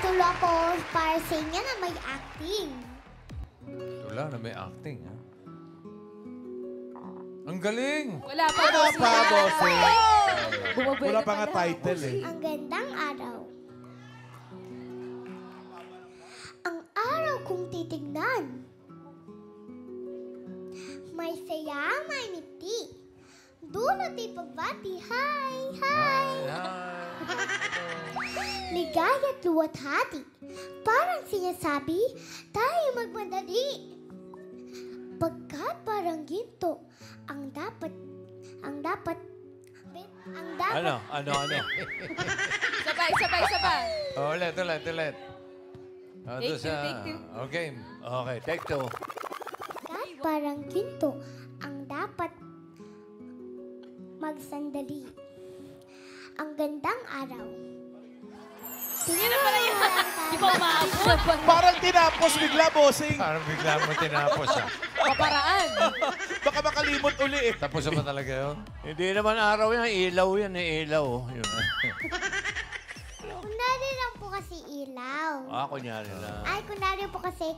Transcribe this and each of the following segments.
tula po para sa inyo na may acting. Tula na may acting, ha? Ang galing! Wala pa, Wala boss. pa, bossing. Bumabwede Wala pa nga pala. title eh. Ang gandang araw. Ang araw kong titignan. May saya, may ngiti. Dulot ipagbati, hi, hi. Ligaya at luwat-hati. Parang sinasabi, tayo magmadali. Pagkat parang ginto, ang dapat, Ano? Sabay. Oh, ulit. Oh, Take doon sa... two, take two. Okay. Okay, take two. At parang ginto, ang dapat magsandali. Ang gandang araw. Tingnan mo pala yun. Di ba umaabot? Parang tinapos bigla, bossing. Parang bigla mo tinapos, ha? Paparaan. Baka makalimot uli eh. Tapos na ba talaga yun? Hindi naman araw yan. Ilaw yan eh. Ilaw. Yun. Kunwari lang po kasi ilaw. Kunyari lang. Ay, kunwari po kasi,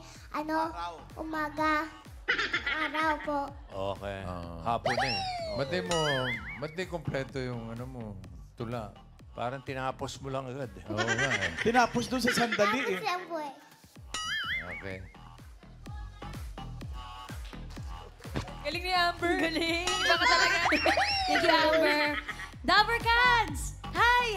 umaga, araw po. Okay. Ah. Hapon na eh. Ba't di kompleto yung ano mo, tula? Parang tinapos mo lang agad. Oo nga eh. Tinapos doon sa sandali Tapos eh. lang po eh. Okay. Galing ni Amber. Galing. Iba ka talaga. Thank you, Amber. Dabber Cats! Hi!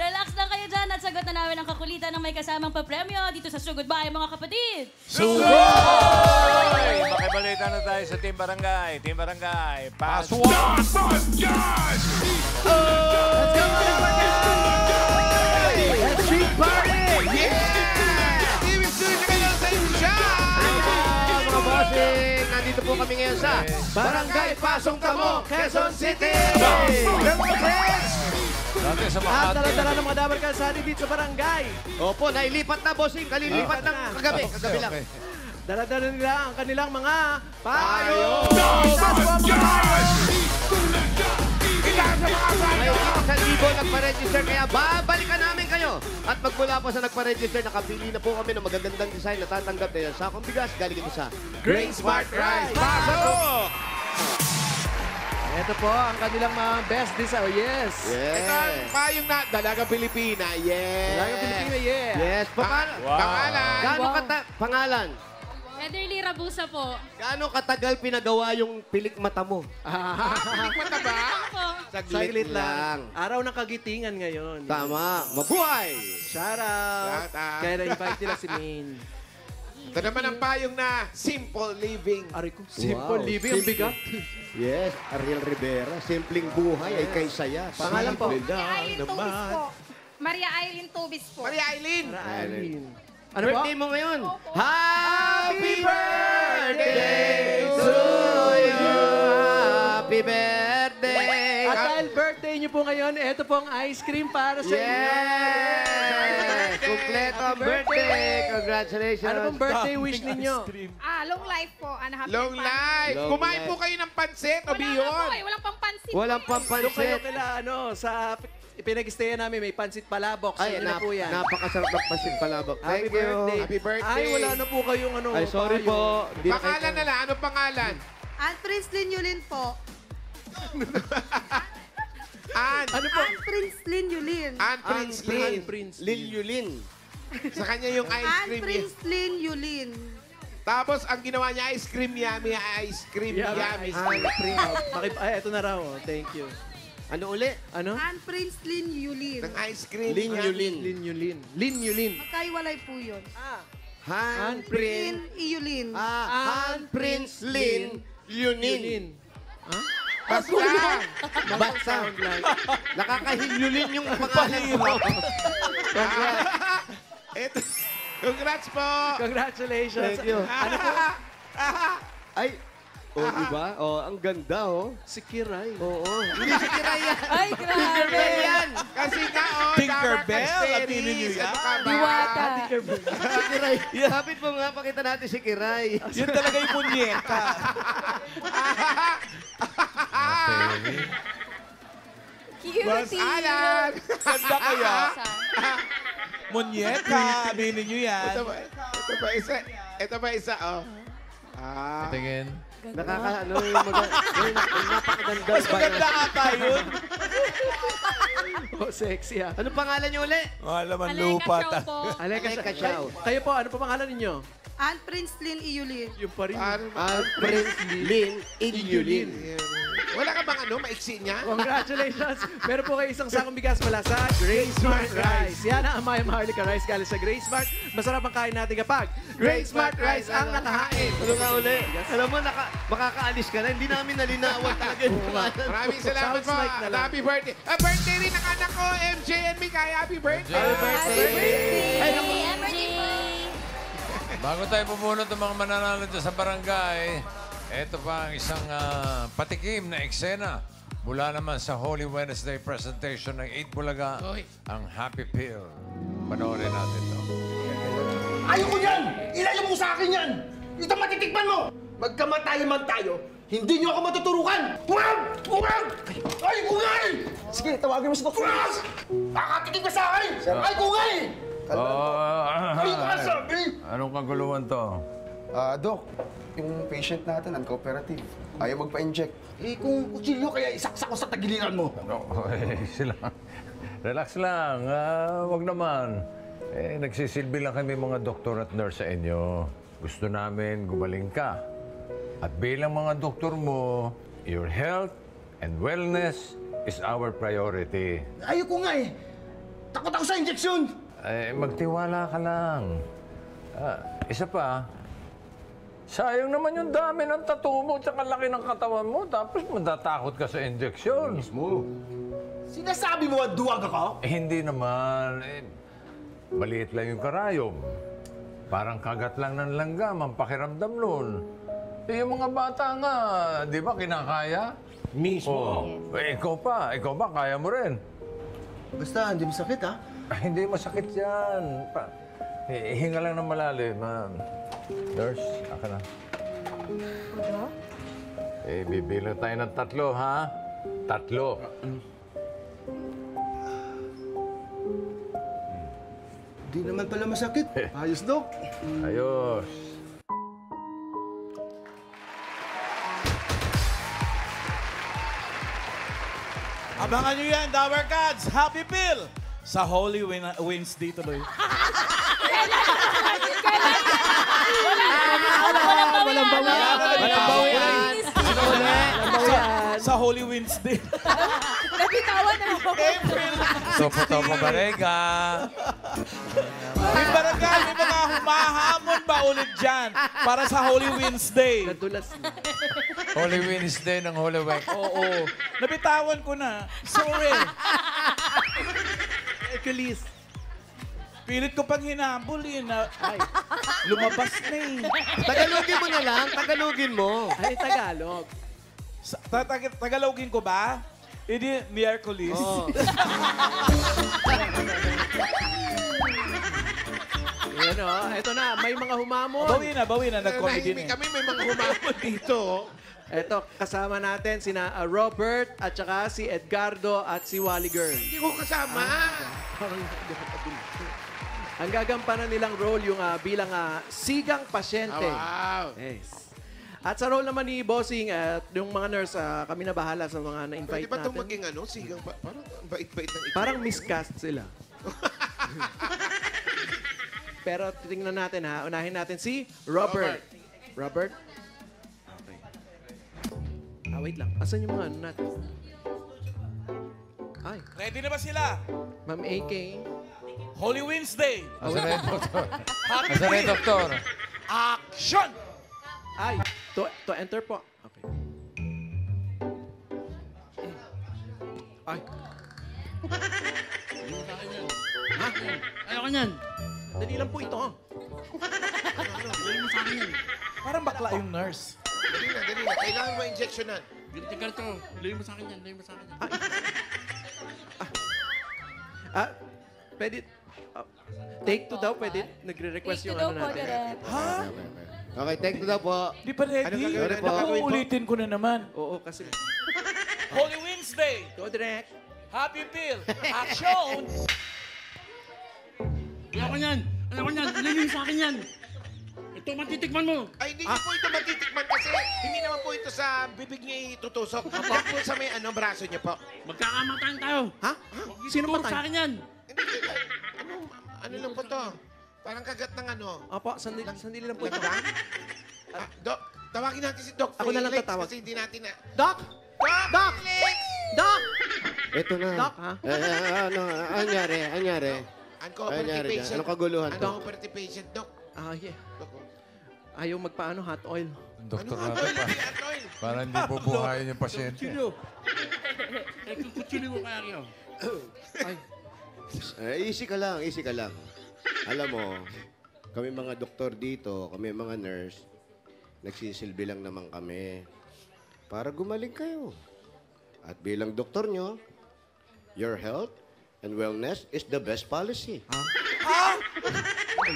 Relax lang kayo dyan at sagot na namin ang kakulitan ng may kasamang papremyo dito sa Sugod Bahay, mga kapatid. Hoy! Makibalita na tayo sa Team Barangay. Team Barangay. Password! Mga bossing, nandito po kami ngayon sa Barangay Pasong Tamo, Quezon City! Dati sa At Makati. dala-dala ng mga Dabber Cats dito sa barangay. Opo, nailipat na bossing, kalilipat ng kagabi, kagabi lang. Okay. Dala-dala nila ang kanilang mga Payo! May sa libo nagpa-register, kaya babalikan namin kayo. At magmula po sa nagpa-register, nakapili na po kami ng magagandang design na tatanggap na sakong bigas galing ito sa Grain Smart Rice. Pasok! Ito po ang kanilang mga best design. Oh, yes. Ito ang payong na Dalagang Pilipina. Yes. Dalagang Pilipina, yeah. Yes. Pangalan. Pangalan. Heatherly Rabusa po. Gaano katagal pinagawa yung pilik mata mo? Saglit lang. Araw ng kagitingan ngayon. Tama. Mabuhay! Shout out. Shout out. Kaya na-invite nila si Maine. Ito naman ang payong na simple living. Ari ko, simple Wow. living. Ang bigat. Yes, Ariel Rivera. Simpleng buhay ay kay saya. Pangalan po. Aileen Tubis po. Maria Aileen Tubis po. Maria Aileen. Aralin. Ano po? Birthday mo ngayon. Happy birthday to you. Happy birthday. At dahil birthday niyo po ngayon, ito po ang ice cream para sa inyo. Yes! Kumpleto ang birthday. Congratulations. Ano pong birthday wish ninyo? Long life po. And happy Long life. Long Kumain life. po kayo ng pansit o Wala na po bihon. eh. Walang pampansin. Walang Doon kayo pampansit. kila, sa pinag-stayan namin, may pansit palabok. Ay, Sino na po yan? napakasarap ng pasin palabok. Happy Thank you. birthday. Happy birthday. Ay, wala na po kayong ano. Ay, sorry payo. po. Di na Pangalan na lang. Anong pangalan? Ann Prinslin Yulin po. Ann. Ano po? Ann Prinslin Yulin. Ann Prinslin. Ann Prinslin. Lil Yulin. Sa kanya yung ice Ann cream. Prinslin Yulin. Tapos, ang ginawa niya, ice cream yummy. Ice cream yummy. Ay, ito na raw. Oh. Thank you. Ano uli? Ano? Ann Prinslin Yulin. Ng ice cream. Lin yummy. Yulin. Lin Yulin. Lin Yulin. Magkaiwalay po yun. Han Lin Iyulin. Han Prince Lin Yunin. Yulin. Basta. Basta. Nakakahilyulin yung pangalan mo. Ito. Congrats po. Congratulations. Thank you. Ano po? Ay, diba? Ang ganda, Si Kiray. Oo. Hindi si Kiray yan. Ay, grabe. yan. Kasi nga, Tinkerbell, Dabar atinin niyo Casteris. yan. Ano ka ba? Diwata. Si Kiray. Kapit mo nga, pakita natin si Kiray. Yun talaga yung punyeta. Boss Alan! Ganda kaya. Munyeka, aminin nyo yan. Ito pa isa, oh. Tingin. Nakakaano yung napakaganda. Mas maganda ata yun. Oh, sexy ah. Anong pangalan niyo uli? Alaman Aleka lupa. Show po. Aleka Chow. Kayo po, ano pa pangalan ninyo? Ann Prince Lynn Iulin. Yung pa rin. Prince Lynn Inyulin. Wala ka bang maiksi niya? Congratulations! Meron po kayo isang sakong bigas mula sa Grace Smart Rice. Yan ang Amaya Maharlika Rice galing sa Grace Smart. Masarap ang kain natin kapag Grace Smart Rice ang nakahain. Ano nga uli? Alam mo, makakaalis ka na. Hindi namin nalinawan talaga yung pangalan. Maraming salamat Sounds po. like na lang. Happy birthday. Birthday rin ng anak ko, MJ and Mikay. Happy birthday. Ay, naku. Bago tayo pumunod ng mga mananalo dyan sa barangay, ito pa ang isang patikim na eksena mula naman sa Holy Wednesday presentation ng 8 Bulaga, ang Happy Pill. Panoorin natin to. Ayoko yan! Ilayo mo sa akin yan! Ito matitikman mo! Magkamatayan man tayo, hindi niyo ako matuturukan! Huwag! Huwag! Ay, kungay! Sige, tawagin mo si Dr. Nakatikim ka sa akin! Ay, kungay! Ay, kasabi! Anong kaguluhan to? Doc, yung patient natin, uncooperative. Ayaw magpa-inject. Eh, kung kutsilyo, kaya isaksak ko sa tagiliran mo. Sila. Relax lang. Wag naman. Nagsisilbi lang kami mga doktor at nurse sa inyo. Gusto namin gumaling ka. At bilang mga doktor mo, your health and wellness is our priority. Ayoko nga eh. Takot ako sa injection. Magtiwala ka lang. Isa pa, sayang naman yung dami ng tattoo mo at laki ng katawan mo, tapos matatakot ka sa injection. Mismo. Sinasabi mo at duwag ako? Hindi naman. Maliit lang yung karayom. Parang kagat lang ng langgam ang pakiramdam nun. Yung mga bata nga, di ba kinakaya? Mismo. Ikaw ba, kaya mo rin. Basta, hindi masakit ha? Hindi masakit yan. Hinga lang ng malalim. Nurse, aka na. Bibilang tayo ng 3, ha? 3. Hindi naman pala masakit. Ayos, Dok. Ayos. Abangan nyo yan, Dower Cats. Happy Pill! Sa Holy Wednesday tuloy. Walang bawian. Sa Holy Wednesday. Nabitawan na ako. April. Topo-topo barega. May barangay, may mga humahamon ba ulit dyan para sa Holy Wednesday? Nadulas na. Holy Wednesday ng Holy Week. Oo. Nabitawan ko na. Sorry. Hercules. Pilit ko pang hinabol eh. Lumabas na eh. Tagalogin mo na lang. Tagalogin mo. Ay, Tagalog. Tagalogin ko ba? Hindi, Miyerkules. Oh. Yan o. Ito na, may mga humamon. Bawi na. Nag-comedy na. Kami may mga humamon dito. Ito, kasama natin sina Robert at saka si Edgardo at si Wally Girl. Hindi ko kasama. Ang gagampanan nilang role yung bilang sigang pasyente. Wow. Yes. At sa role naman ni Bossing at yung mga nurse, kami na bahala sa mga na-invite Pwede ba itong natin. maging sigang pa? Parang ang bait-bait ng ito. Parang miscast sila. Pero titingnan natin ha. Unahin natin si Robert. Robert? Okay. Wait lang. Asan yung mga ano natin? Ay, Ready na ba sila? Ma'am AK. Holy Wednesday. Asa na yung doktor? Happy Asa na yung Pill. doktor? Action! Ay, to enter po. Okay. Ay. Ha? Ayoko niyan. Dali lang po ito. Parang bakla yung nurse. Dali na. Kailangan mo injectionan. Pwede. Take 2 daw, pwede. Nagre-request yung ano natin. Ha? Okay, take 2 daw po. Di pa ready? Ano gagawin po? Naku, ulitin ko na naman. Oo, kasi. Holy Wednesday. Go direct. Happy Pill, action! Ayoko niyan! Ayoko niyan! Ilagay sa akin yan! Ito, matitikman mo! Ay, hindi niyo po ito matitikman kasi hindi naman po ito sa bibig niya itutusok. Yan po sa may braso niya po. Magkakamatayan tayo! Ha? Sino Ituturo matay? sa akin yan! Hindi, ano lang po to? Parang kagat ng ano. Opo, sandali lang po. Lagdan? Dok, tawagin natin si Doc Ako na lang Felix tatawag. kasi hindi natin na... Doc! Doc! Felix! Doc! Ito na. Doc, ha? Ano anyari? Uncooperative patient. Anong kaguluhan to? Uncooperative patient, Doc. Yeah. Ayaw magpaano, hot oil. Doktor Ano natin pa. Atoy? Para hindi bubuhayin yung pasyente. Eh, kung kutsili mo kaya kayo. Easy ka lang. Alam mo, kami mga doktor dito, kami mga nurse, nagsisilbi lang naman kami para gumaling kayo. At bilang doktor nyo, your health and wellness is the best policy.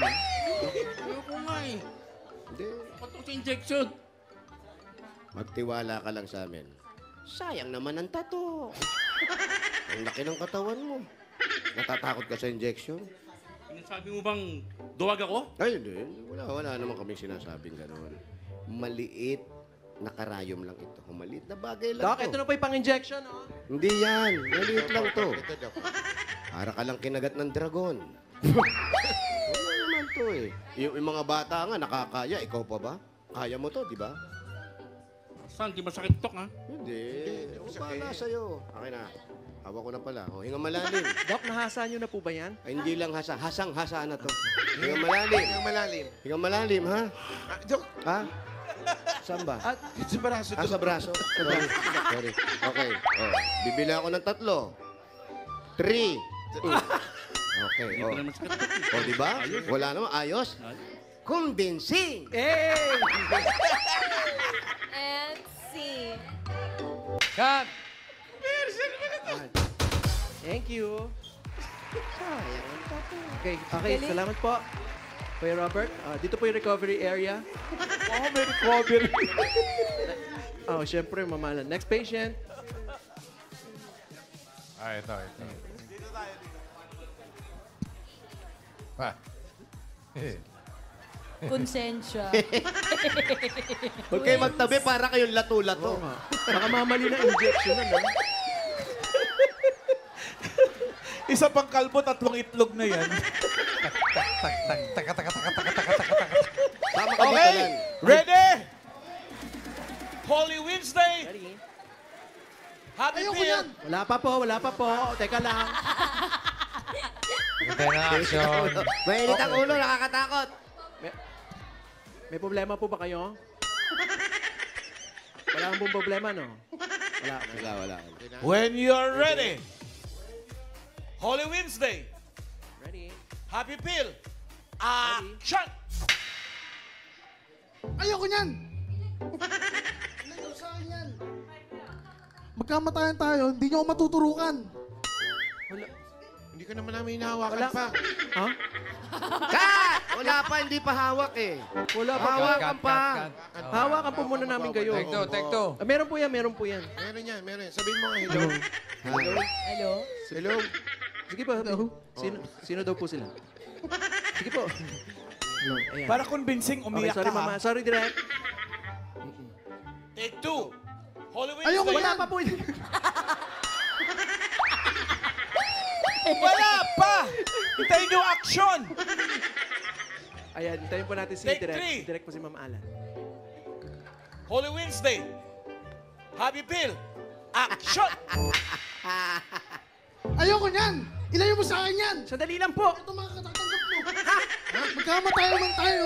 Ayoko nga eh. Hindi. Patok sa injection. Magtiwala ka lang sa amin. Sayang naman ang tato. Ang laki ng katawan mo. Natatakot ka sa injection? Sinasabi mo bang duwag ako? Ay, hindi. Wala naman kaming sinasabing gano'n. Maliit na karayom lang ito. Maliit na bagay lang Doc, to. ito na po yung pang-injection, oh. Hindi yan. Maliit lang to. Ito, Doc. Para ka lang kinagat ng dragon. Ano naman to eh. Yung mga bata nga nakakaya. Ikaw pa ba? Kaya mo to, di ba? Saan? Di ba sakit tok, ha? Hindi. O, bahala sa'yo. Okay na. Hawak ko na pala. O, hinga malalim. Doc, nahasa nyo na po ba yan? Ay, hindi lang hasa. Hasang-hasa na to. Hinga malalim. Yung malalim. Hinga malalim, ha? Doc, Ha? Saan ba? dito sa braso, Ah, Doc. sa braso. Sorry. Sorry. Okay. Oh, bibili ako ng 3. 3. Okay. Hindi Oh. pa naman sakit tok. Oh, di ba? Wala naman. Ayos. Convincing. Hey! And see. Cut! Thank you. Okay, salamat po. Kuya Robert, dito po yung recovery area. May recovery. Syempre, mamahalan. Next patient. Ito. Pa. Konsensya. Huwag kayo magtabi para kayong lato-lato. Baka mamali na injection na, no? Isa pang kalbo, 3 itlog na yan. Tama ka dito Okay, lang. ready? Holy Wednesday. Ready? Happy Pill. Wala pa po. Teka lang. Hintay na action. Mainit ang ulo, nakakatakot. May problema po ba kayo? Wala kang pong problema, no? Wala. When you're ready. Holy Wednesday. Ready? Happy Pill. Action! Ayoko niyan! Ilayo sa akin yan. Magkamatayan tayo, hindi niyo ako matuturukan. Hindi ka naman namin hinahawakan Wala. pa. Ha? Cut! Wala pa, hindi pa hawak eh. Wala pa. Hawakan pa. Hawakan po muna namin kayo. Take two. Meron po yan. Meron yan. Sabihin mo nga, hello. Hello? Hello. Sige po. Sino daw po sila? Sige po. Ayan. Para convincing, Okay, umiyak sorry ka, ha? mama. Sorry, direct. Take 2. Holy Wednesday. Ayoko Wala yan! pa po. Wala pa! Hintayin niyo action! Ayan, hintayin po natin si Take Direct. three. Si Direct po si Ma'am Alan. Holy Wednesday. Happy Pill. Action! Ayoko niyan! Ilayo mo sa akin yan! Sandali lang po. Ito mga katatanggap mo. Magkamatayan naman tayo.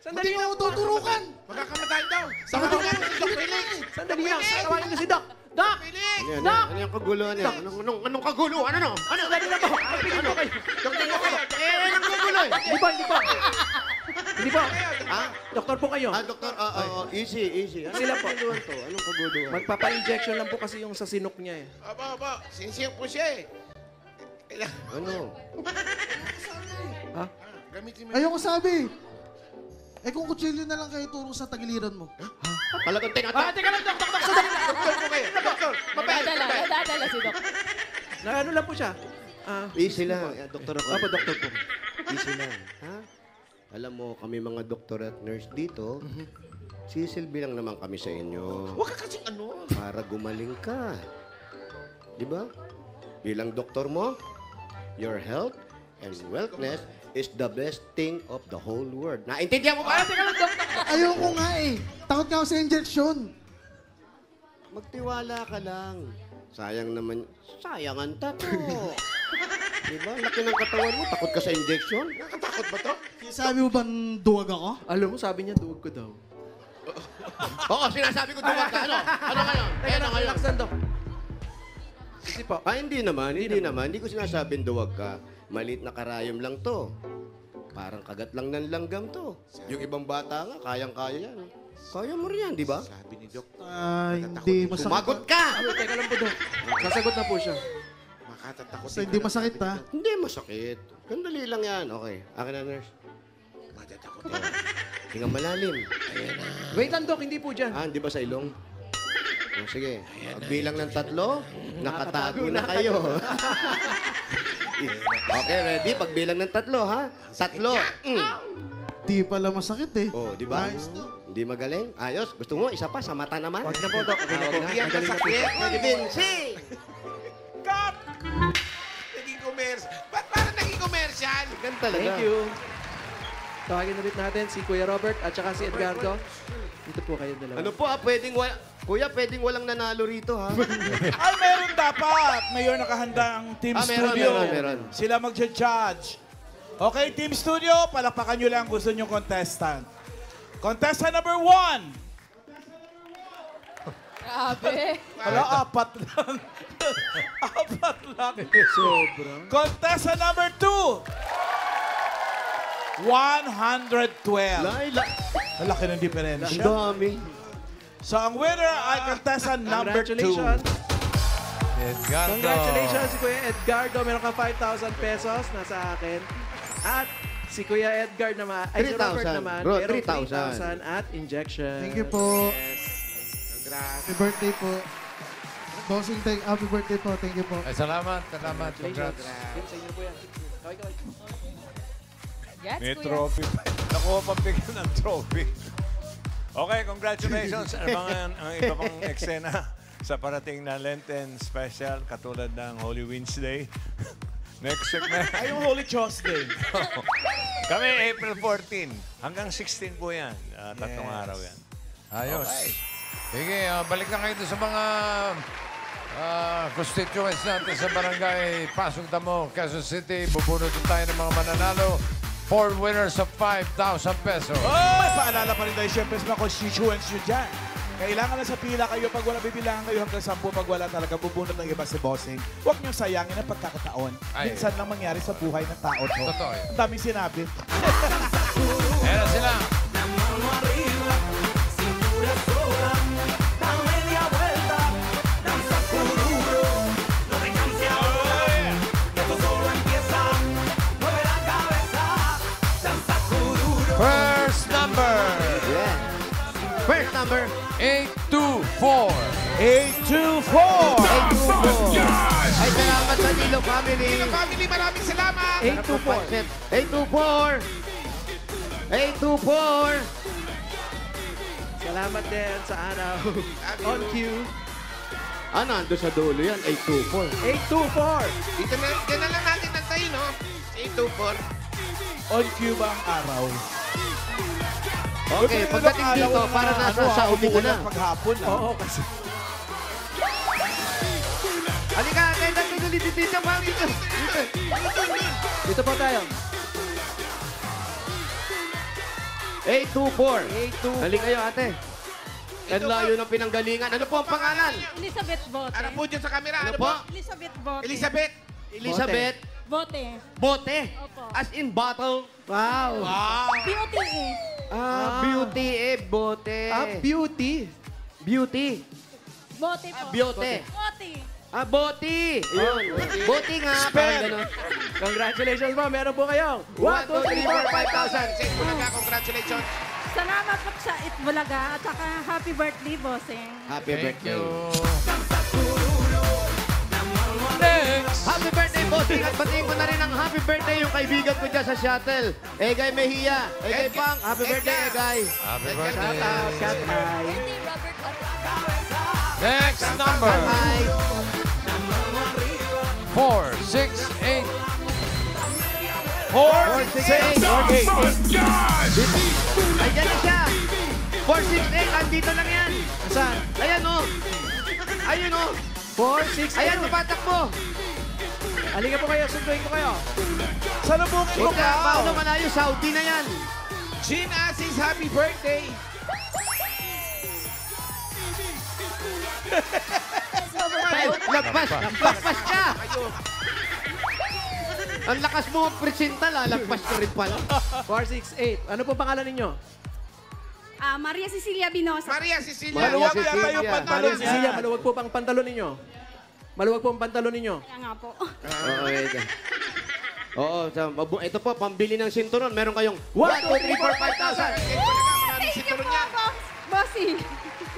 Sandali Hindi lang mo tuturukan. Magkakamatay daw. Sama mo nga si Doc Felix. Sandali lang. Tawagin ko si Doc. Doc! Ano yung kaguluhan yan? Anong kaguluhan? Ano? Sandali lang po. Pagpigil po kayo. Anong kaguluhan? Hindi po. Hindi po. Doktor po kayo. Doktor, easy. Sila po. Kaguluhan to? Anong kaguluhan? Magpapa-injection lang po kasi yung sa sinok niya eh. Aba. Sinisiyang po siya eh. Ano? Ha? Gamitin mo. Ayoko sabi. Kung kutsilyo na lang kayo turo sa tagiliran mo. Talagang Teka lang, Doc. Sandali lang. Doktor po kayo. Doktor. Nadadala si Doc. Na ano lang po siya? Easy lang. Doktor ako. Opo, doktor po. Easy lang. Ha? Alam mo, kami mga doktor at nurse dito, sisilbi lang naman kami sa inyo. Huwag ka kasing ano. Para gumaling ka. Di ba? Bilang doktor mo, your health and wellness is the best thing of the whole world. Naintindihan mo ba? Ayoko nga eh. Takot nga ako sa injection. Magtiwala ka lang. Sayang naman. Sayang ang tato. Diba? Laki ng katawan mo. Takot ka sa injection. Nakatakot ba to? Sabi mo ba duwag ako? Alam mo, sabi niya, duwag ko daw. Oo, sinasabi ko duwag ka. Ano? Ano ngayon? Teka lang, relax lang, Dok. Kasi po. Hindi naman. Hindi ko sinasabing duwag ka. Maliit na karayom lang to. Parang kagat lang ng langgam to. Yung ibang bata nga, kayang-kaya yan. Kaya mo rin yan, di ba? Sabi ni Dok. Hindi masakit. Sumagot ka! Teka lang po, Dok. Sasagot na po siya. Makatatakot. Basta hindi masakit ha. Hindi masakit. Sandali lang yan. Okay. Akin na, nurse. Matatakot. Hingang malalim. Wait lang, Dok. Hindi po dyan. Hindi ba sa ilong? Sige. Pagbilang ng 3, nakatago na kayo. Okay, ready? Pagbilang ng 3, ha? 3. Di pala masakit eh. Oh, di ba? Hindi magaling? Ayos. Gusto mo, isa pa sa mata naman? Wag na po, Dok. Okay na po. Hindi yan masakit. Vinci! Cut! Naging commercial. Ba't parang naging commercial? Ganun talaga. Thank you. Tawagin ulit natin si Kuya Robert at saka si Edgardo. Dito po kayo dalawa. Ano po, pwedeng Kuya, pwedeng walang nanalo rito, ha? Ay, meron dapat. Mayor nakahanda ang Team Studio. Meron. Sila mag-judge. Okay, Team Studio, palakpakan nyo lang gusto nyo contestant. Contestant number 1. Grabe. Hala, 4 lang. 4 lang. Sobra. Contestant number 2. 112. Ang laki ng diferensya. Ang dami. So, ang winner ay contestant number 2. Congratulations. Edgardo. Congratulations si Kuya Edgardo. Meron ka 5,000 pesos nasa akin. At si Kuya Edgar naman, ay si Robert 3,000. naman, Bro, merong 3,000. 3,000 at injection. Thank you po. Happy birthday po. Bossing, happy birthday po. Thank you po. Ay, salamat. Congrats. Yun sa inyo po yan. Kaway. Yes, May Kuya. trophy pa. Nakuha pang bigyan ng trophy. Okay, congratulations. Ang iba pang eksena sa parating na Lenten special katulad ng Holy Wednesday. Next segment. Ay, yung Holy Tuesday. Kami April 14. Hanggang 16 po yan. Tatlong araw yan. Ayos. Sige, balik na kayo sa mga constituents natin sa barangay Pasong Tamo, Quezon City. Bubunutin tayo ng mga mananalo. 4 winners of 5,000 pesos. May paalala pa rin tayo siyempre sa mga constituents nyo dyan. Kailangan na sa pila kayo pag wala bibilangan kayo hanggang 10 pag wala talaga bubunot ng iba si Bossing. Huwag niyong sayangin ang pagkakataon. Minsan lang mangyari sa buhay ng tao to. Totoo yan. Ang daming sinabi. Ayan na sila. First number. Yeah. First number. 824. 824. 824. Ay, salamat sa Dilo Family. Dilo Family, maraming salamat. 824. 824. 824. Salamat din sa araw. On cue. Ando sa dulo yan. 824. 824. Dito na lang natin nantayin, no? 824. On cue ba ang araw? Okay, pagdating dito, para nasa Saudi ka na. Paghapon, Oo, kasi. Halika, dito, mami. Dito po tayo. 824. 824. Halika kayo, ate. Ang layo ng pinanggalingan. Ano po ang pangalan? Elizabeth Bote. Ano po dyan sa camera? Ano po? Elizabeth Bote. Elizabeth. Elizabeth Bote. Bote. Opo. As in bottle. Wow. BOTE. Beauty bote. Beauty. Beauty. Bote po. Beauty. Bote. Boti. Yun. Boti nga. Parang ganun. Congratulations po. Meron po kayong 1, 2, 3, 4, 5,000. Sa Itbulaga, congratulations. Salamat po sa Itbulaga at saka happy birthday, Bossing. Happy birthday. Next. batiin ko na rin ang happy birthday yung kaibigan ko dyan sa shuttle. Egay Mejia. Egay Pang. Happy birthday, Egay. Happy birthday. Cat Eye. Next number. 4, 6, 8. 4, 6, 8. Ay, dyan na siya. 468, andito lang yan. Saan? Ayan, oh. Ayun, oh. 4, 6, Ayan, tumatakbo. Halika po kayo, sunduin ko kayo. Salubungin mo Huwag ka. na, paano malayo, Saudi na yan. Jean Assis, happy birthday! Lagpas ka. Ang lakas mo magpresenta, lalagpas ka rin pala. 4, 6, 8. Ano po pangalan ninyo? Maria Cecilia Binosa. Maria Cecilia. Maluwag yata yung pantalon Maria Cecilia, niya. maluwag po pang pantalon ninyo. Maluwag po ang pantalon ninyo. Kaya nga po. Oo, ito po, pambili ng sinturon. Meron kayong 1, 2, 3, 4, 5,000. Thank you po, bossing.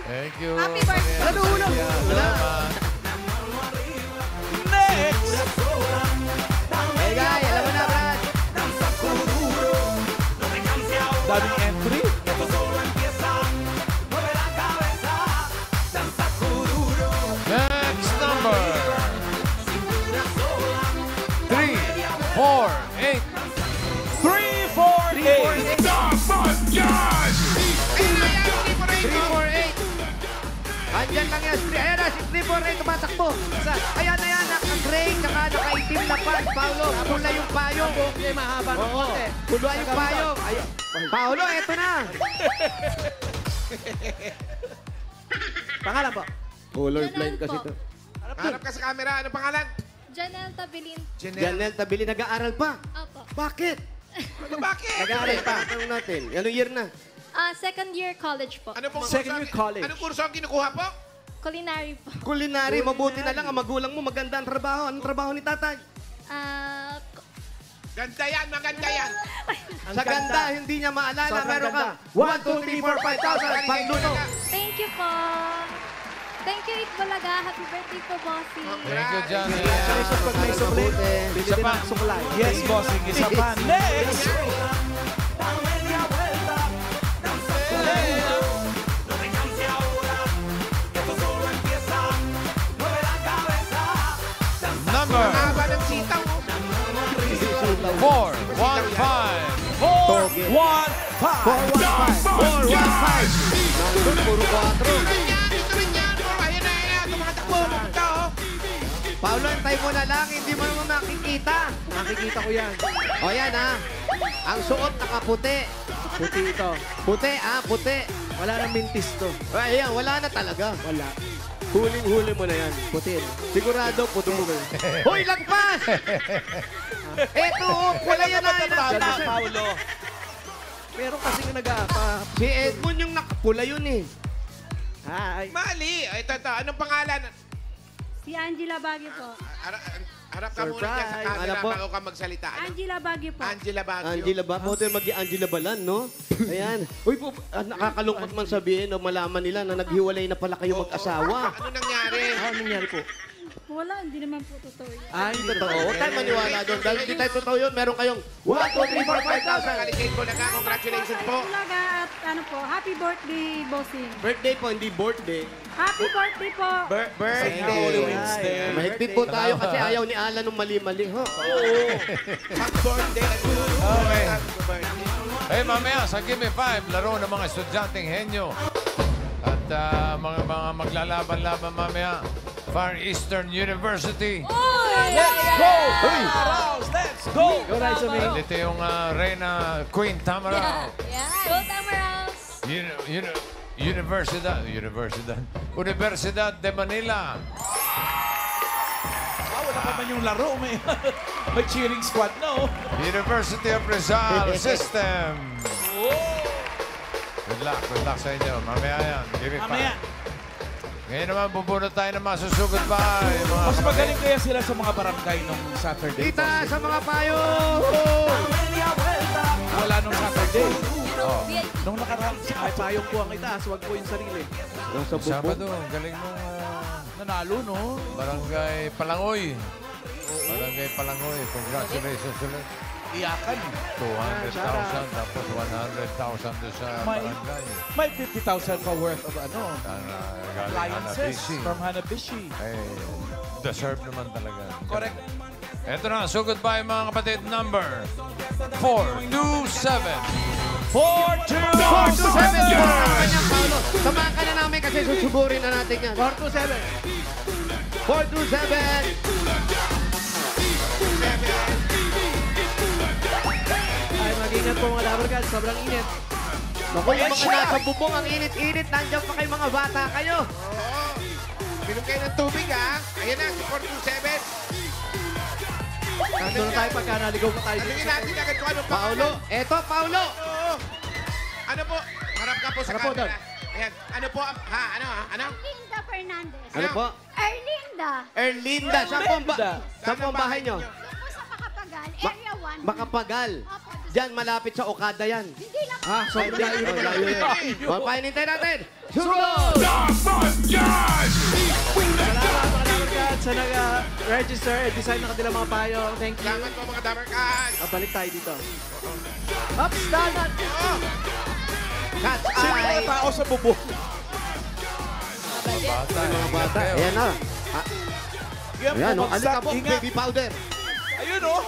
Thank you. Happy birthday. Ano ulo? Salamat. Next. Hey, guys, alam mo na, Brad. Daming entry. Next number. 3, 4, 8. 3, 4, 8. 348. Andyan lang yan. Ayan na, si 348 tumatakbo. Ayan na yan, naka-gray, tsaka naka-itim na pants. Paolo, pula yung payong. Okay, mahaba ng Oo, konti. pula yung payong. Ayan. Paolo, eto na. Pangalan po? Color blind kasi po. to. Harap ka sa camera. Ano pangalan? Janelle Tabilin. Janelle Tabili, nag-aaral pa. Opo. Bakit? Bakit? Nag-aaral pa. Tanong natin. Anong year na? Second year college po. Ano pong Second year college. Anong kurso ang kinukuha po? Culinary po. Culinary. Mabuti na lang ang magulang mo. Maganda ang trabaho. Anong trabaho ni tatay? Ganda yan, maganda yan. Sa ganda, hindi niya maalala. Sobrang Meron ka. ganda. 1, 2, 3, 4, 5,000. Pagluto. Thank you po. Thank you, Ikbalaga. Happy birthday po, bossing. Thank you, Johnny. Congratulations pag may suklay. Bili Isa din pa. ang suklay. Yes, bossing. Isa pa. Next. Number Haba ng sitaw. 4, 1, 5. 4, 1, 5. 415. Nandun, puro 4. Ito rin yan. Ayan na, ayan. Tumatakbo. Pupunta, oh. Paolo, antay mo na lang. Hindi mo naman makikita. Nakikita ko yan. O yan ha. Ang suot nakaputi. Puti ito. Puti puti. Wala nang mintis to. Ayan, wala na talaga. Wala. Huling-huli mo na yan. Puti. Sigurado, puto mo. Hoy, lagpas! Eto, wala yan na. Paulo. Meron kasi nga nag-aapa. Si Edmund yung nakapula yun eh. Ay. Mali. Ito. Anong pangalan? Si Angela Baguio po. Harap ka muna dyan sa camera Ano po? bago ka magsalita. Ano? Angela Baguio po. Angela Baguio. Angela ba? Buti maging Angela Balan, no? Ayan. Uy, nakakalungkot man sabihin o malaman nila na naghiwalay na pala kayo mag-asawa. Ano nangyari? Ano nangyari po? Wala, hindi naman po totoo yun. Ay, totoo. Huwag tayo maniwala doon. Dahil hindi tayo totoo yun, meron kayong 1, 2, 3, 4, 5,000. Kaligay ko na ka. Congratulations po. Ikbalaga at ano po, happy birthday, bossing. Birthday po, hindi birthday. Happy birthday po. Birthday. Mahigpit po tayo kasi ayaw ni Alan ng mali-mali. Ho? Happy birthday. Okay. Hey, mamaya sa Gimme 5, laro ng mga estudyanteng henyo. At mga maglalaban-laban mamaya, Far Eastern University. Let's go! Let's go! Go, Raisa May. Dito yung Reyna Queen Tamaraw. Yeah. Go Tamaraws. Universidad de Manila. Wala pa man yung laro. May cheering squad na, oh. University of Rizal System. Good luck sa inyo. Mamaya yan. Give it Mamaya. Ngayon naman, bubunot tayo ng masusugod bahay. Mas magaling kaya sila sa mga barangay nung Saturday. Kita sa mga payo! Wala nung Saturday. Oh. Nung nakaraan, Ay, payong po ang itaas, wag po yung sarili. Nasa bubong. Sabado, galing mo. nanalo, no? Barangay Palangoy. Barangay birthday pa lang ho eh. Congratulations ulit. Iyakan. 200,000 tapos 100,000 doon sa barangay. May 50,000 pa worth of Galing appliances Hanabishi. from Hanabishi. Eh, deserve naman talaga. Correct. Ito na, so goodbye mga kapatid. Number 427. 427 kanyang Paolo. Samahan ka na namin kasi susuburin na natin yan. 427. 427. Ay, mag-ingat po mga Dabber Cats. Sobrang init. Naku, yung mga nasa bubong, ang init-init. Nandiyan pa kayo mga bata kayo. Oo. Minom kayo ng tubig, ha? Ayan na, si 427. Nandun na tayo pagka naligaw pa tayo. Tanungin natin agad kung anong Paolo. Eto, Paolo. Oo. Ano po? Harap ka po sa Harap po, camera. Ayan. Ano po? Ha? Ano? Erlinda Fernandez. Ano po? Erlinda. Erlinda. Saan po ang bahay nyo? Doon po sa Makapagal, Area 1. Makapagal. Diyan, malapit sa Okada yan. Hindi lang. Sobrang layo yun. Papainintay natin. Sunod! Salamat mga Dabber Cats sa nag-register at design ng kanilang mga payo. Thank you. Salamat po mga Dabber Cats. Balik tayo dito. Ups, dagat! Cats Sino mga ay... tao sa bubong? Mga bata. Ayan na. Yan, Ayan, no? bumagsak. Alikabok, Ingat. baby powder. Ayun, oh.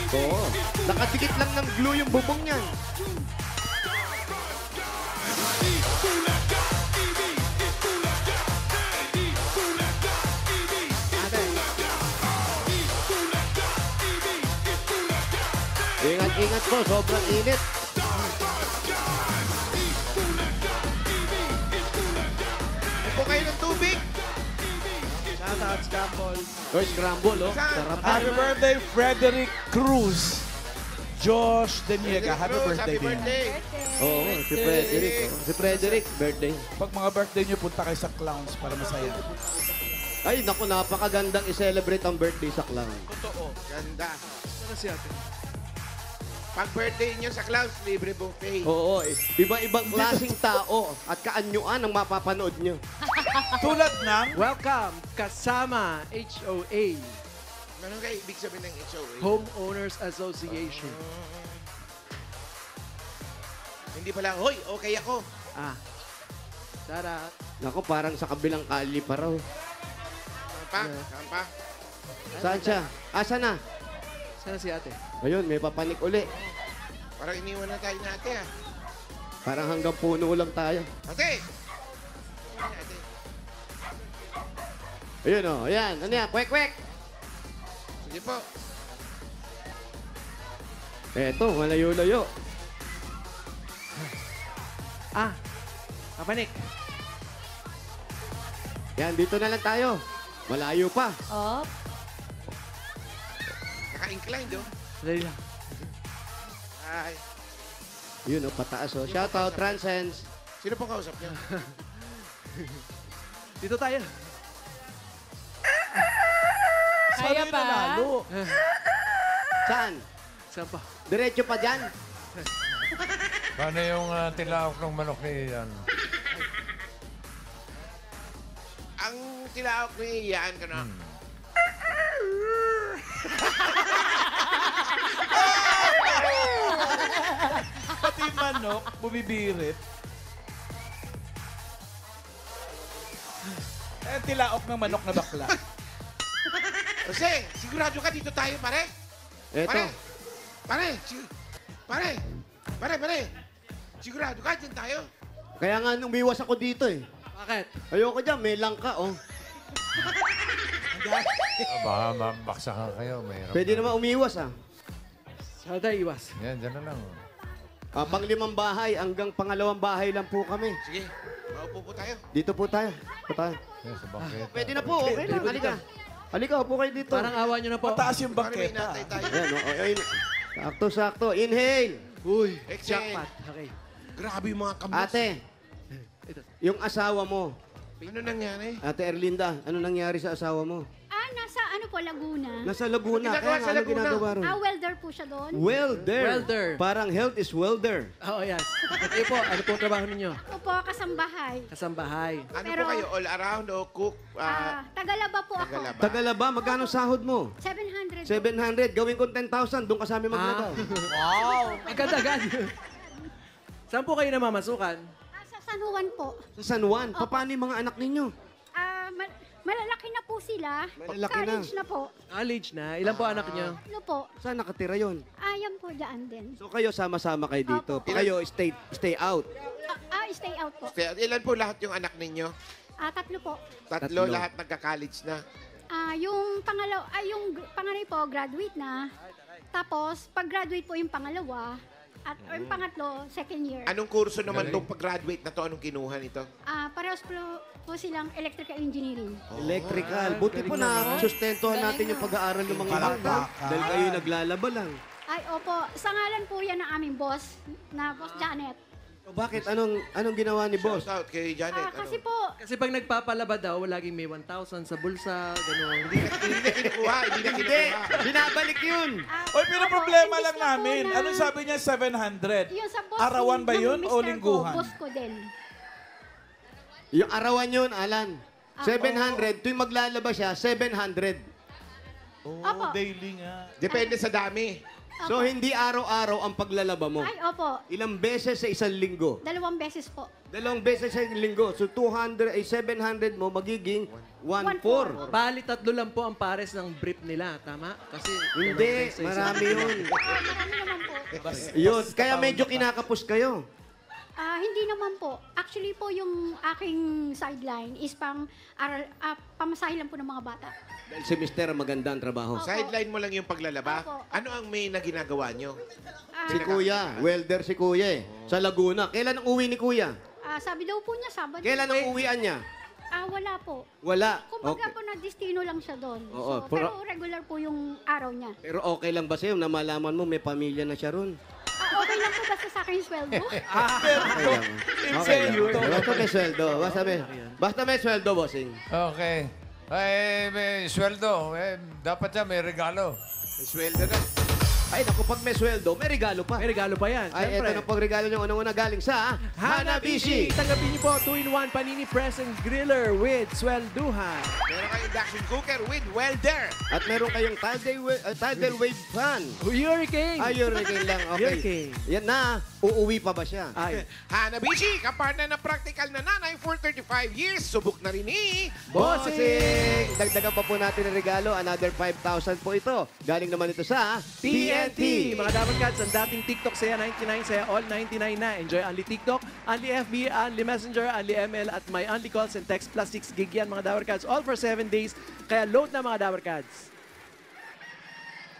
Oo. Nakadikit lang ng glue yung bubong niyan. Ate. Ingat-ingat po, sobrang init. Po kayo ng tubig. Shoutout, Scramble. Oy, scramble, oh. Sarap. Happy birthday, Frederick Cruz. Josh Deniega, happy birthday din. Oo, si Frederick. Oh. Si Frederick, birthday. Pag mga birthday nyo, punta kayo sa Clowns para masaya. Ay, naku, napakagandang i-celebrate ang birthday sa clown. Totoo. Ganda. Ano si ate? Pag birthday nyo sa Clouds, libre buffet. Oo, iba-ibang klaseng tao at kaanyuan ang mapapanood nyo. Tulad ng Welcome, kasama HOA, Anong kayo ibig sabihin ng HOA? Homeowners Association. Hindi pala, hoy, okay ako. Sarap. Naku, parang sa kabilang kali pa raw. Saan pa? Saan siya? Asa na? Sana si ate? Ayun, may papanik uli. Parang iniwan na tayo natin, ha? Parang hanggang puno lang tayo. Ate! Ayun, oh. Ayan. Ano yan? Kwek-kwek! Sige po. Eto, malayo-layo. Kapanik. Yan, dito na lang tayo. Malayo pa. Up. Naka-inclined, oh. Dali lang. Ay. Yun, oh, pataas, oh. Shoutout, Transcends. Sino pong kausap niya? Dito tayo. Kaya pa? Saan? Saan pa? Diretso pa dyan? Paano yung tilaok ng manok ni Ian? Ang tilaok ni Ian ka na. pati manok, bumibirit. Eh, tilaok ng manok na bakla. Jose, sigurado ka dito tayo, pare? Eto. Pare. Sigurado ka, dyan tayo. Kaya nga nung umiwas ako dito eh. Bakit? Ayoko dyan, may langka, oh. Baka mabaksakan kayo. Mayroon Pwede naman umiwas, ah. Saan tayo iwas? Yan, dyan na lang. Pang-limang bahay, hanggang pangalawang bahay lang po kami. Sige, maupo po tayo. Dito po tayo. Po tayo. Yan, sa bangketa. Pwede na po, okay lang. Halika. Halika, upo kayo dito. Parang awa nyo na po. Mataas yung Pare, may bangketa. inatay tayo. Ayan, oh, ayun. Sakto. Inhale. Uy, Exhale. jackpot. Okay. Grabe yung mga kamos. Ate, yung asawa mo, Ano nangyari? Ate Erlinda, ano nangyari sa asawa mo? Nasa ano po, Laguna. Nasa Laguna. Ginagawa Kaya sa ano Laguna? ginagawa ron? Welder po siya doon. Welder. Welder. Parang health is welder. Oo, yes. Kayo po, ano po ang trabaho ninyo? Ako po, kasambahay. Kasambahay. Ano Pero- po kayo? All around o cook? Tagalaba po ako. Tagalaba. Tagalaba, magkano sahod mo? 700. 700. Gawin ko 10,000. Doon ka sa amin maglaba. Wow! Agad-agad. Saan po kayo namamasukan? Sa San Juan po. Sa San Juan. Paano yung mga anak ninyo? Malalaki na po sila. Malalaki College na po. College na. Ilan po anak niyo? Ano po? Saan nakatira yon? Ayan po, dyan din. So kayo sama-sama kayo dito. Opo. Kayo stay out. Stay out po. Ilan po lahat yung anak ninyo? 3 po. Tatlo, lahat nagka-college na. Yung panganay po, graduate na. Tapos, pag-graduate po yung pangalawa. At yung pangatlo, second year. Anong kurso naman itong pag-graduate na to? Anong kinuha nito? Parehas po silang electrical engineering. Electrical. Buti po na sustentuhan natin yung pag-aaral ng mga bata. Dahil kayo naglalaba lang. Ay, opo. Sa ngalan po yan ng aming boss, na Boss Janet. O bakit? Anong ginawa ni boss? Shout out kay Janet. Kasi po, Kasi pag nagpapalaba daw, laging may 1,000 sa bulsa, gano'n. Hindi na kinukuha. Hindi na kinukuha. Binabalik yun. Oy, pero problema imbis lang na po namin. na- Anong sabi niya 700? yun sa boss Arawan ba ng yun o mister ko, lingguhan? boss ko din. Yung arawan yun, Alan. 700. Tuwing maglalaba siya, 700. Opo. Daily nga. Depende sa dami. So, hindi araw-araw ang paglalaba mo. Ay, opo. Ilang beses sa isang linggo? 2 beses po. 2 beses sa isang linggo. So, 700 mo magiging 1,400. Bali, 3 lang po ang pares ng brief nila, tama? Kasi Hindi, marami yun. Marami naman po. Yun, kaya medyo kinakapos kayo. Hindi naman po. Actually po, yung aking sideline is pamasahe lang po ng mga bata. Dahil si Mister maganda ang trabaho. Sideline mo lang yung paglalaba. Opo. Ano ang main na ginagawa nyo? Si Kuya, welder si Kuya eh. Sa Laguna. Kailan ang uwi ni Kuya? Sabi daw po niya, Sabado. Kailan ang uwian niya? Wala po. Wala. Kumbaga Okay. po, na-destino lang siya doon. Oo, Pero regular po yung araw niya. Pero okay lang ba sa'yo na malaman mo may pamilya na siya ron? Okay lang po basta sa akin yung sweldo. Okay lang. Okay lang. Basta may sweldo. Basta may sweldo, bossing. Okay. Ay, may sweldo. Dapat yan, may regalo. May sweldo na. Ay, naku, pag may sweldo, may regalo pa. may regalo pa yan. Ay, Siyempre. eto na pag regalo nyo unang-una galing sa Hanabishi. Tanggapin niyo po 2-in-1 Panini Press and Griller with swelduhan. Meron kayong induction cooker with welder. At meron kayong tidal wave fan. Hurricane! Hurricane lang. Okay. Hurricane. Yan na. Uuwi pa ba siya? Ay. Hanabishi, kapartner na practical na nanay for 35 years. Subok na rin ni... Bossing! Dagdagan pa po natin ang regalo. Another 5,000 po ito. Galing naman ito sa TNT! Mga Dapat Cats, ang dating TikTok saya 99, saya all 99 na. Enjoy Only TikTok, Only FB, Only Messenger, Only ML, at may Only Calls and Text plus 6 gig yan, mga Dapat Cats. All for 7 days. Kaya load na, mga Dapat Cats.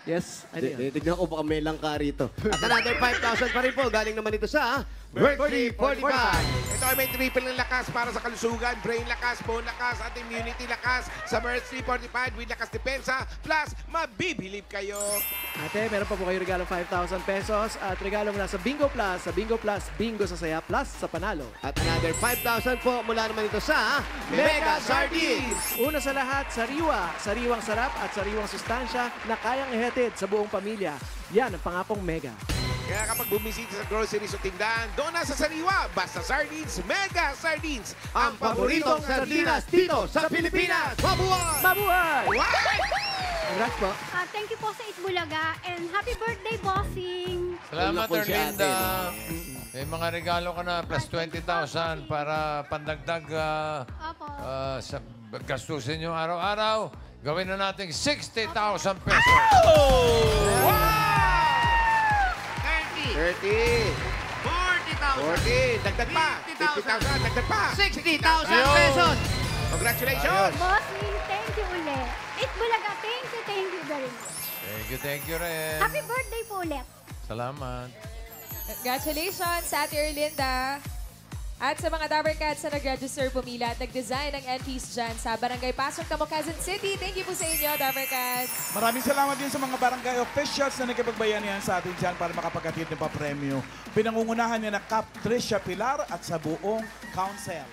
Yes, ano yun? Tignan ko baka may langka rito. At another 5,000 pa rin po. Galing naman ito sa Berkeley 45. Ito ay may triple ng lakas para sa kalusugan, brain lakas, bone lakas, at immunity lakas. Sa Mercy 45 with lakas depensa, plus mabibilib kayo. Ate, meron pa po kayo regalo 5,000 pesos at regalo mula sa Bingo Plus. Sa Bingo Plus, bingo sa saya plus sa panalo. At another 5,000 po mula naman ito sa Mega Sardines. Una sa lahat, sariwa. Sariwang sarap at sariwang sustansya na kayang ihatid sa buong pamilya. Yan ang pangakong Mega. Kaya kapag bumisita sa groceries o tindahan, doon na sa sariwa, basta sardines, Mega Sardines. Ang paboritong sardinas dito sa Pilipinas. Mabuhay! Mabuhay! Wow! Congrats po. Thank you po sa Itbulaga and happy birthday, bossing! Salamat, Wala po si Erlinda. ate, May mga regalo ka na plus 20,000 para pandagdag Opo. sa gastusin nyo araw-araw. Gawin na natin 60,000 pesos. 30. 40,000. Dagdag pa. 50,000. Dagdag pa. 60,000 pesos! Congratulations. Bossing, thank you ulit. Itbulaga, thank you very much. Thank you rin. Happy birthday po ulit. Salamat. Congratulations sa Ate Erlinda. At sa mga Dabber Cats na nag-register pumila at nag-design ng entries dyan sa Barangay Pasok, Tamo, Quezon City. Thank you po sa inyo, Dabber Cats. Maraming salamat din sa mga barangay officials na nagkipagbayanihan sa atin dyan para makapaghatid ng papremyo. Pinangungunahan niya na Cap Tricia Pilar at sa buong council.